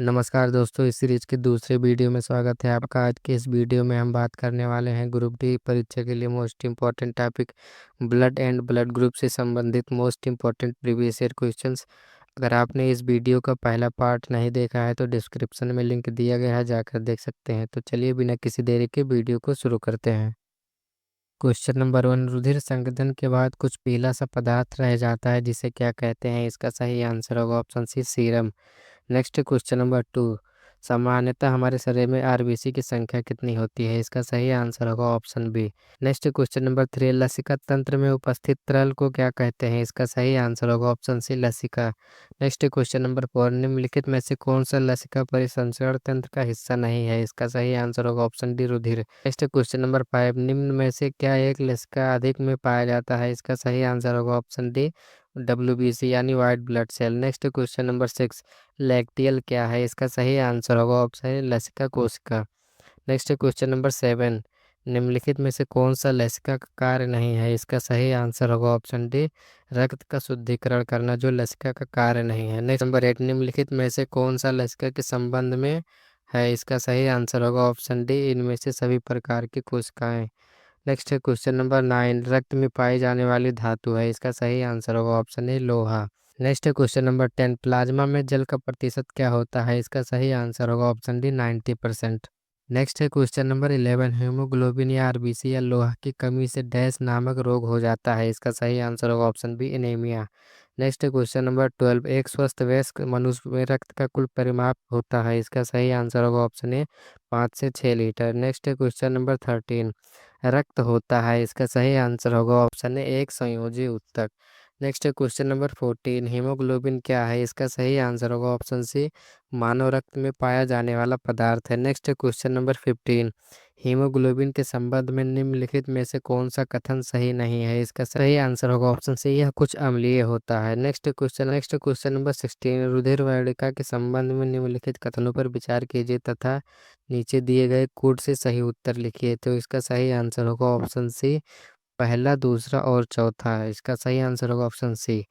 नमस्कार दोस्तों, इस सीरीज के दूसरे वीडियो में स्वागत है आपका। आज के इस वीडियो में हम बात करने वाले हैं ग्रुप डी परीक्षा के लिए most important topic blood and blood group से संबंधित most important previous year questions. अगर आपने इस वीडियो का पहला पार्ट नहीं देखा है तो डिस्क्रिप्शन में लिंक दिया गया है, जाकर देख सकते हैं। तो चलिए बिना किसी देरी के वीडियो को शुरू करते हैं। क्वेश्चन नंबर 1, रुधिर संघनन के बाद कुछ पीला सा पदार्थ रह जाता है जिसे क्या कहते हैं? इसका सही आंसर होगा option C, serum. Next question number 2, सामान्यतः हमारे शरीर में आरबीसी की संख्या कितनी होती है? इसका सही आंसर होगा option B. Next question number 3, लसिका तंत्र में उपस्थित तरल को क्या कहते हैं? इसका सही आंसर होगा ऑप्शन सी, लसिका। नेक्स्ट क्वेश्चन नंबर 4, निम्नलिखित में से कौन सा लसिका परिसंचरण तंत्र का हिस्सा नहीं है? इसका सही आंसर होगा ऑप्शन डी, रुधिर। नेक्स्ट क्वेश्चन नंबर 5, निम्न में से क्या एक लसिका अधिक में पाया जाता है? इसका सही आंसर होगा ऑप्शन डी, WBC यानी white blood cell. Next question number 6, lacteal क्या है? इसका सही आंसर होगा ऑप्शन लसिका कोशिका। नेक्स्ट क्वेश्चन नंबर 7, निम्नलिखित में से कौन सा लसिका का कार्य नहीं है? इसका सही आंसर होगा ऑप्शन डी, रक्त का शुद्धिकरण करना, जो लसिका का कार्य नहीं है। नेक्स्ट नंबर 8, निम्नलिखित में से कौन सा लसिका के संबंध में है? इसका सही आंसर होगा ऑप्शन डी, इनमें से सभी प्रकार की कोशिकाएं। नेक्स्ट क्वेश्चन नंबर 9, रक्त में पाई जाने वाली धातु है? इसका सही आंसर होगा ऑप्शन ए, लोहा। नेक्स्ट क्वेश्चन नंबर 10, प्लाज्मा में जल का प्रतिशत क्या होता है? इसका सही आंसर होगा ऑप्शन डी, 90%। नेक्स्ट है क्वेश्चन नंबर 11, हीमोग्लोबिन या आरबीसी या लोहा की कमी से डैश नामक रोग हो जाता है? इसका सही आंसर होगा option B, anaemia. Next question number 12, एक स्वस्थ वयस्क मनुष्य में रक्त का कुल परिमाप होता है? इसका सही आंसर होगा ऑप्शन ए, 5 से 6 लीटर। नेक्स्ट क्वेश्चन नंबर 13, रक्त होता है? इसका सही आंसर होगा ऑप्शन ए, एक संयोजी ऊतक। नेक्स्ट क्वेश्चन नंबर 14, हीमोग्लोबिन क्या है? इसका सही आंसर होगा ऑप्शन सी, मानव रक्त में पाया जाने वाला पदार्थ है। नेक्स्ट क्वेश्चन नंबर 15, हीमोग्लोबिन के संबंध में निम्नलिखित में से कौन सा कथन सही नहीं है? इसका सही आंसर होगा ऑप्शन सी, यह कुछ अम्लीय होता है। नेक्स्ट क्वेश्चन नंबर 16, रुधिर वर्णिका के संबंध में निम्नलिखित कथनों पर विचार कीजिए तथा नीचे दिए गए कोड से सही उत्तर लिखिए। तो इसका सही आंसर होगा ऑप्शन सी, पहला, दूसरा और चौथा है। इसका सही आंसर होगा option C.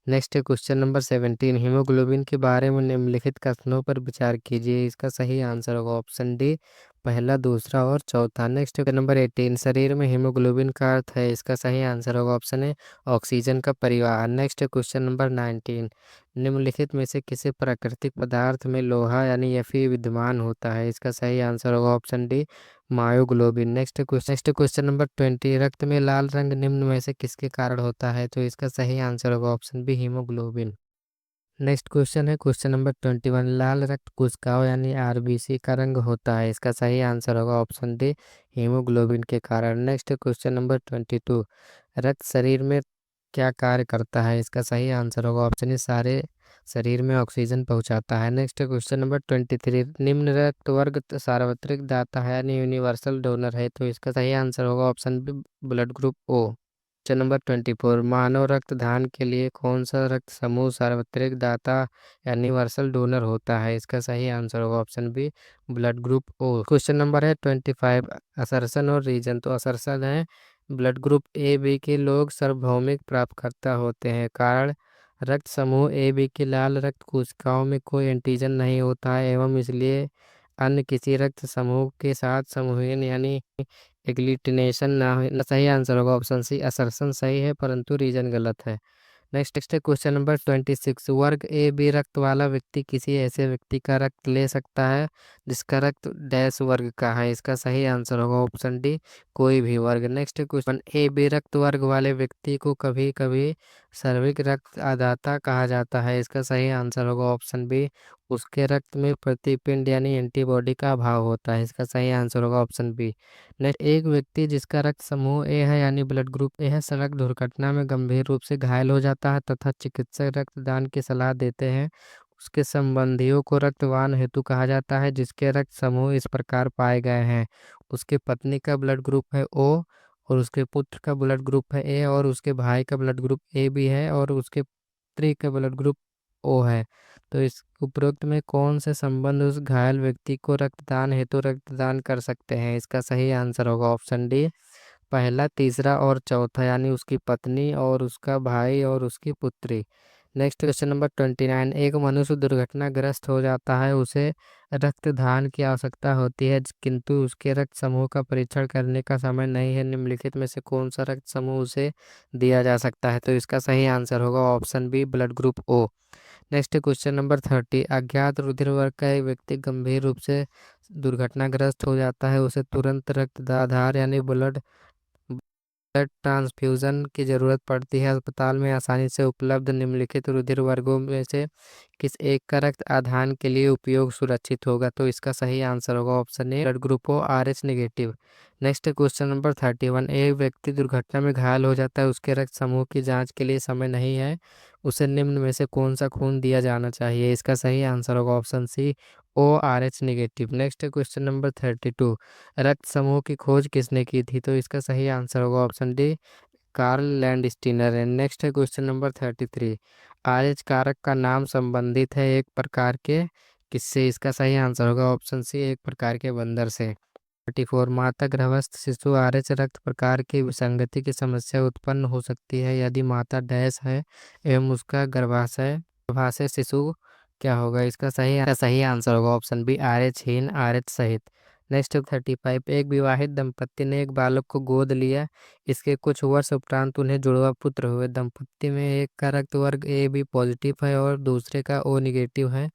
Next question number 17, haemoglobin के बारे में निम्नलिखित कथनों पर विचार कीजिए। इसका सही आंसर होगा ऑप्शन डी, पहला, दूसरा और चौथा। नेक्स्ट नंबर 18, शरीर में हीमोग्लोबिन का अर्थ है? इसका सही आंसर होगा ऑप्शन ए, ऑक्सीजन का परिवहन। नेक्स्ट क्वेश्चन नंबर 19, निम्नलिखित में से किसी प्राकृतिक पदार्थ में लोहा यानी Fe विद्यमान होता है? इसका सही आंसर होगा option D, myoglobin. Next question number 20, रक्त में लाल रंग निम्न में से किसके कारण होता है? तो इसका सही आंसर होगा option B, haemoglobin. Next question है क्वेश्चन नंबर 21, लाल रक्त कोशिकाओं यानी आरबीसी का रंग होता है? इसका सही आंसर होगा ऑप्शन डी, हीमोग्लोबिन के कारण। नेक्स्ट क्वेश्चन नंबर 22, रक्त शरीर में क्या कार्य करता है? इसका सही आंसर होगा ऑप्शन ए, सारे शरीर में ऑक्सीजन पहुंचाता है। नेक्स्ट क्वेश्चन नंबर 23, निम्न रक्त वर्ग सार्वत्रिक दाता है यानी यूनिवर्सल डोनर है? तो इसका सही आंसर होगा option B, blood group O. Question number 24, मानव रक्त दान के लिए कौन सा रक्त समूह सार्वत्रिक दाता यानी यूनिवर्सल डोनर होता है? इसका सही आंसर होगा option B, blood group O. Question number है 25, असर्शन और रीजन। तो असर्शन है ब्लड ग्रुप ए बी के लोग सार्वभौमिक प्राप्तकर्ता होते हैं। कारण, रक्त समूह ए बी की लाल रक्त कोशिकाओं में कोई एंटीजन नहीं होता है एवं इसलिए अन्य किसी रक्त समूह के साथ समूहन यानी एग्लूटिनेशन ना हो। सही आंसर होगा ऑप्शन सी, असर्शन सही है परंतु रीजन गलत है। नेक्स्ट है क्वेश्चन नंबर 26, वर्ग ए बी रक्त वाला व्यक्ति किसी ऐसे व्यक्ति का रक्त ले सकता है जिसका रक्त डैश वर्ग का है? इसका सही आंसर होगा ऑप्शन डी, कोई भी वर्ग। नेक्स्ट क्वेश्चन, ए बी रक्त वर्ग वाले व्यक्ति को कभी कभी सर्विक रक्त आदाता कहा जाता है? इसका सही आंसर होगा ऑप्शन बी, उसके रक्त में प्रतिपिंड यानी एंटीबॉडी का अभाव होता है। इसका सही आंसर होगा ऑप्शन बी। नेक्स्ट, एक व्यक्ति जिसका रक्त समूह ए है यानी ब्लड ग्रुप ए है, सड़क दुर्घटना में गंभीर रूप से घायल हो जाता है तथा चिकित्सक रक्तदान की सलाह देते हैं, उसके संबंधियों को रक्तवान हेतु कहा जाता है जिसके रक्त समूह इस प्रकार पाए गए हैं। उसके पत्नी का ब्लड ग्रुप है ओ, और उसके पुत्र का ब्लड ग्रुप है ए, और उसके भाई का ब्लड ग्रुप ए भी है, और उसके पुत्री का ब्लड ग्रुप ओ है। तो इस उपरोक्त में कौन से संबंध उस घायल व्यक्ति को रक्तदान हेतु रक्तदान कर सकते हैं? इसका सही आंसर होगा ऑप्शन डी, पहला, तीसरा और चौथा यानी उसकी पत्नी और उसका भाई और उसकी पुत्री। नेक्स्ट क्वेश्चन नंबर 29, एक मनुष्य दुर्घटनाग्रस्त हो जाता है, उसे रक्तदान की आवश्यकता होती है, किंतु उसके रक्त समूह का परीक्षण करने का समय नहीं है। निम्नलिखित में से कौन सा रक्त समूह उसे दिया जा सकता है? तो इसका सही आंसर होगा option B, blood group O. Next question number 30, अज्ञात रुधिर वर्ग का एक व्यक्ति गंभीर रूप से दुर्घटनाग्रस्त हो जाता है, उसे तुरंत रक्त आधार यानी ब्लड ट्रांसफ्यूजन की जरूरत पड़ती है। अस्पताल में आसानी से उपलब्ध निम्नलिखित रुधिर वर्गों में से किस एक का रक्त आधान के लिए उपयोग सुरक्षित होगा? तो इसका सही आंसर होगा option A, blood group O R H negative. Next question number 31, एक व्यक्ति दुर्घटना में घायल हो जाता है, उसके रक्त समूह की जांच के लिए समय नहीं है, उसे निम्न में से कौन सा खून दिया जाना चाहिए? इसका सही आंसर होगा option C, O R H negative. Next question number 32, रक्त समूह की खोज किसने की थी? तो इसका सही आंसर होगा ऑप्शन डी, कार्ल लैंडस्टीनर है। नेक्स्ट क्वेश्चन नंबर 33, आरएच कारक का नाम संबंधित है एक प्रकार के किससे? इसका सही आंसर होगा ऑप्शन सी, एक प्रकार के बंदर से। 34, माता गर्भस्थ शिशु आरएच रक्त प्रकार की विसंगति की समस्या उत्पन्न हो सकती है यदि माता डैश है एवं उसका गर्भाशय शिशु क्या होगा? इसका सही आंसर होगा ऑप्शन बी, आरएच हीन आरएच सहित। नेक्स्ट 35, एक विवाहित दंपत्ति ने एक बालक को गोद लिया, इसके कुछ वर्ष उपरांत उन्हें जुड़वा पुत्र हुए। दंपत्ति में एक का रक्त वर्ग ए बी पॉजिटिव है और दूसरे का ओ निगेटिव है।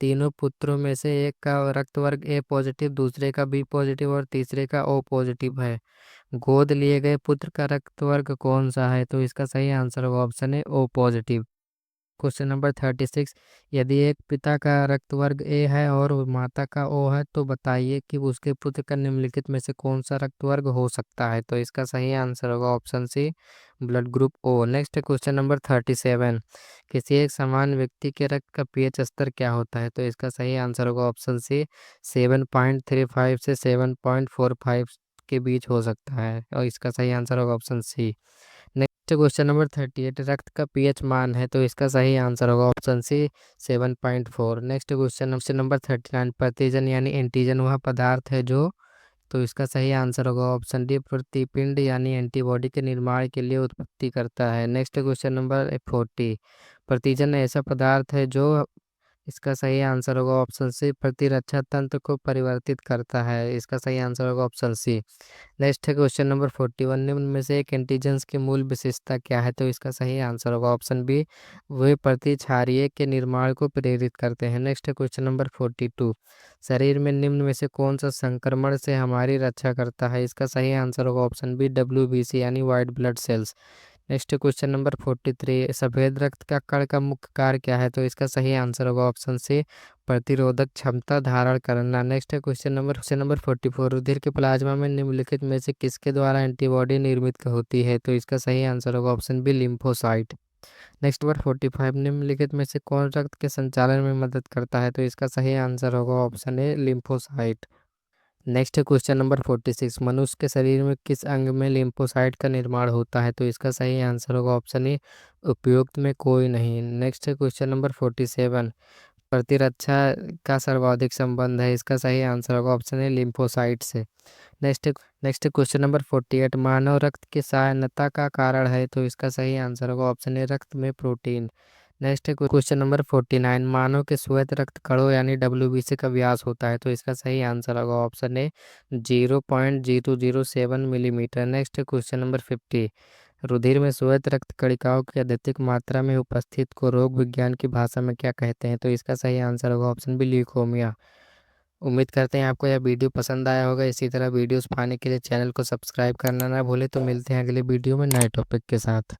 तीनों पुत्रों में से एक का रक्त वर्ग ए पॉजिटिव, दूसरे का बी पॉजिटिव और तीसरे का ओ पॉजिटिव है। गोद लिए गए पुत्र का रक्त वर्ग कौन सा है? तो इसका सही आंसर होगा ऑप्शन है ओ पॉजिटिव। क्वेश्चन नंबर 36, यदि एक पिता का रक्त वर्ग ए है और माता का ओ है, तो बताइए कि उसके पुत्र का निम्नलिखित में से कौन सा रक्त वर्ग हो सकता है? तो इसका सही आंसर होगा option C, blood group O. Next question number 37, किसी एक समान व्यक्ति के रक्त का पीएच स्तर क्या होता है? तो इसका सही आंसर होगा ऑप्शन सी, 7.35 से 7.45 के बीच हो सकता है और इसका सही आंसर होगा option C. Next question number 38, रक्त का पीएच मान है, तो इसका सही आंसर होगा option C, 7.4। Next question number 39, प्रतिजन यानी एंटीजन वह पदार्थ है जो, तो इसका सही आंसर होगा ऑप्शन डी, प्रतिपिंड यानी एंटीबॉडी के निर्माण के लिए उत्पत्ति करता है। नेक्स्ट क्वेश्चन नंबर 40, प्रतिजन ऐसा पदार्थ है जो, इसका सही आंसर होगा ऑप्शन सी, प्रतिरक्षा तंत्र को परिवर्तित करता है। इसका सही आंसर होगा ऑप्शन सी। नेक्स्ट है क्वेश्चन नंबर 41, निम्न में से एक एंटीजेंस की मूल विशेषता क्या है? तो इसका सही आंसर होगा ऑप्शन बी, वे प्रतिक्षारीय के निर्माण को प्रेरित करते हैं। नेक्स्ट है क्वेश्चन नंबर 42, शरीर में निम्न में से कौन सा संक्रमण से हमारी रक्षा करता है? इसका सही आंसर होगा ऑप्शन बी, WBC यानी white blood cells. Next question number 43, सफेद रक्त का कण का मुख्य कार्य क्या है? तो इसका सही आंसर होगा ऑप्शन सी, प्रतिरोधक क्षमता धारण करना। नेक्स्ट क्वेश्चन नंबर 44, रुधिर के प्लाज्मा में निम्नलिखित में से किसके द्वारा एंटीबॉडी निर्मित होती है? तो इसका सही आंसर होगा option B, lymphocyte. Next number 45, निम्नलिखित में से कौन रक्त के संचालन में मदद करता है? तो इसका सही आंसर होगा ऑप्शन ए, लिम्फोसाइट। नेक्स्ट क्वेश्चन नंबर 46, मनुष्य के शरीर में किस अंग में लिम्फोसाइट का निर्माण होता है? तो इसका सही आंसर होगा ऑप्शन ए, उपयुक्त में कोई नहीं। नेक्स्ट क्वेश्चन नंबर 47, प्रतिरक्षा का सर्वाधिक संबंध है, इसका सही आंसर होगा ऑप्शन ए, लिम्फोसाइट से। नेक्स्ट नेक्स्ट क्वेश्चन नंबर 48, मानव रक्त की सायनता का कारण है? तो इसका सही आंसर होगा ऑप्शन ए, रक्त में प्रोटीन। नेक्स्ट क्वेश्चन नंबर 49, मानव के श्वेत रक्त कणों यानी WBC का व्यास होता है? तो इसका सही आंसर होगा ऑप्शन ए, 0.0007 मिलीमीटर। नेक्स्ट क्वेश्चन नंबर 50, रुधिर में श्वेत रक्त कणिकाओं की अत्यधिक मात्रा में उपस्थित को रोग विज्ञान की भाषा में क्या कहते हैं? तो इसका सही आंसर होगा ऑप्शन बी, ल्यूकोमिया। उम्मीद करते हैं आपको यह वीडियो पसंद आया होगा। इसी तरह वीडियोस पाने के लिए चैनल को सब्सक्राइब करना ना भूले। तो मिलते हैं अगले वीडियो में नए टॉपिक के साथ।